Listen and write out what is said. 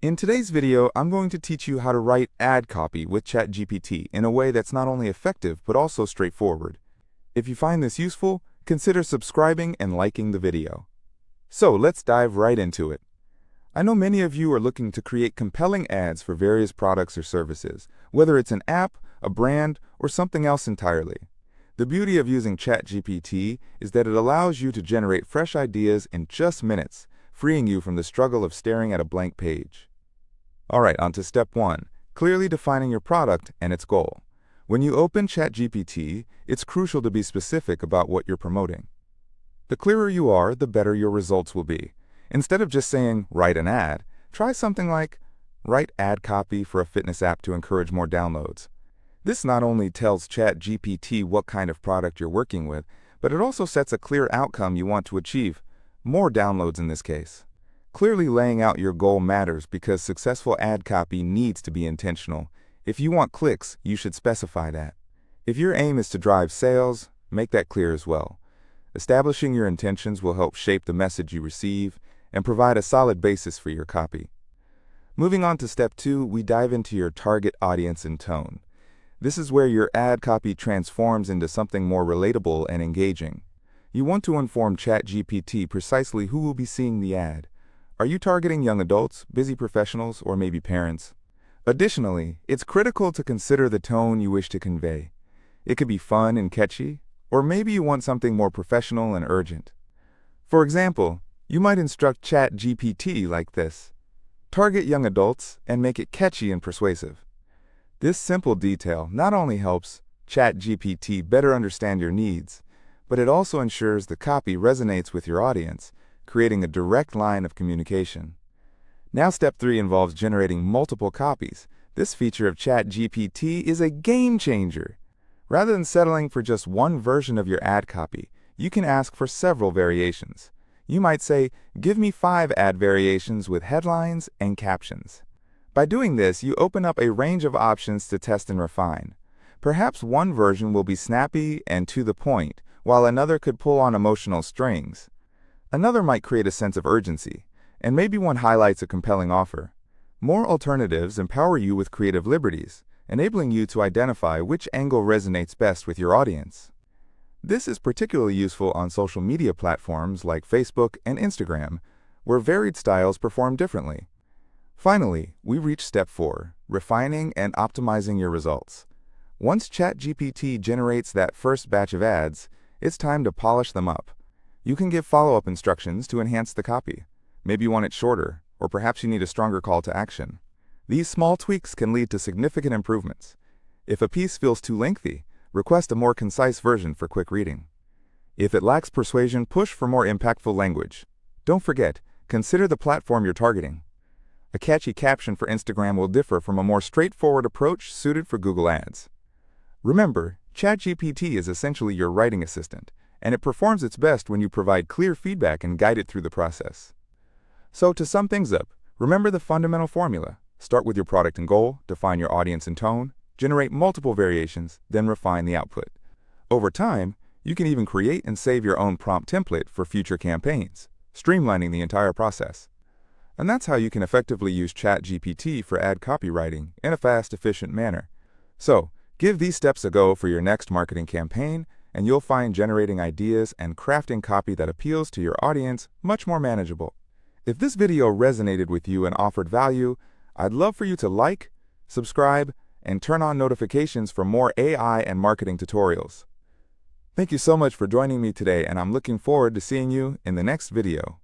In today's video, I'm going to teach you how to write ad copy with ChatGPT in a way that's not only effective but also straightforward. If you find this useful, consider subscribing and liking the video. So let's dive right into it. I know many of you are looking to create compelling ads for various products or services, whether it's an app, a brand, or something else entirely. The beauty of using ChatGPT is that it allows you to generate fresh ideas in just minutes, freeing you from the struggle of staring at a blank page. Alright, on to step 1, clearly defining your product and its goal. When you open ChatGPT, it's crucial to be specific about what you're promoting. The clearer you are, the better your results will be. Instead of just saying, write an ad, try something like, write ad copy for a fitness app to encourage more downloads. This not only tells ChatGPT what kind of product you're working with, but it also sets a clear outcome you want to achieve, more downloads in this case. Clearly laying out your goal matters because successful ad copy needs to be intentional. If you want clicks, you should specify that. If your aim is to drive sales, make that clear as well. Establishing your intentions will help shape the message you receive and provide a solid basis for your copy. Moving on to step 2, we dive into your target audience and tone. This is where your ad copy transforms into something more relatable and engaging. You want to inform ChatGPT precisely who will be seeing the ad. Are you targeting young adults, busy professionals, or maybe parents? Additionally, it's critical to consider the tone you wish to convey. It could be fun and catchy, or maybe you want something more professional and urgent. For example, you might instruct ChatGPT like this: target young adults and make it catchy and persuasive. This simple detail not only helps ChatGPT better understand your needs, but it also ensures the copy resonates with your audience, creating a direct line of communication. Now step 3 involves generating multiple copies. This feature of ChatGPT is a game changer. Rather than settling for just one version of your ad copy, you can ask for several variations. You might say, give me 5 ad variations with headlines and captions. By doing this, you open up a range of options to test and refine. Perhaps one version will be snappy and to the point, while another could pull on emotional strings. Another might create a sense of urgency, and maybe one highlights a compelling offer. More alternatives empower you with creative liberties, enabling you to identify which angle resonates best with your audience. This is particularly useful on social media platforms like Facebook and Instagram, where varied styles perform differently. Finally, we reach step 4, refining and optimizing your results. Once ChatGPT generates that first batch of ads, it's time to polish them up. You can give follow-up instructions to enhance the copy. Maybe you want it shorter, or perhaps you need a stronger call to action. These small tweaks can lead to significant improvements. If a piece feels too lengthy, request a more concise version for quick reading. If it lacks persuasion, push for more impactful language. Don't forget, consider the platform you're targeting. A catchy caption for Instagram will differ from a more straightforward approach suited for Google Ads. Remember, ChatGPT is essentially your writing assistant, and it performs its best when you provide clear feedback and guide it through the process. So to sum things up, remember the fundamental formula. Start with your product and goal, define your audience and tone, generate multiple variations, then refine the output. Over time, you can even create and save your own prompt template for future campaigns, streamlining the entire process. And that's how you can effectively use ChatGPT for ad copywriting in a fast, efficient manner. So, give these steps a go for your next marketing campaign, and you'll find generating ideas and crafting copy that appeals to your audience much more manageable. If this video resonated with you and offered value, I'd love for you to like, subscribe, and turn on notifications for more AI and marketing tutorials. Thank you so much for joining me today, and I'm looking forward to seeing you in the next video.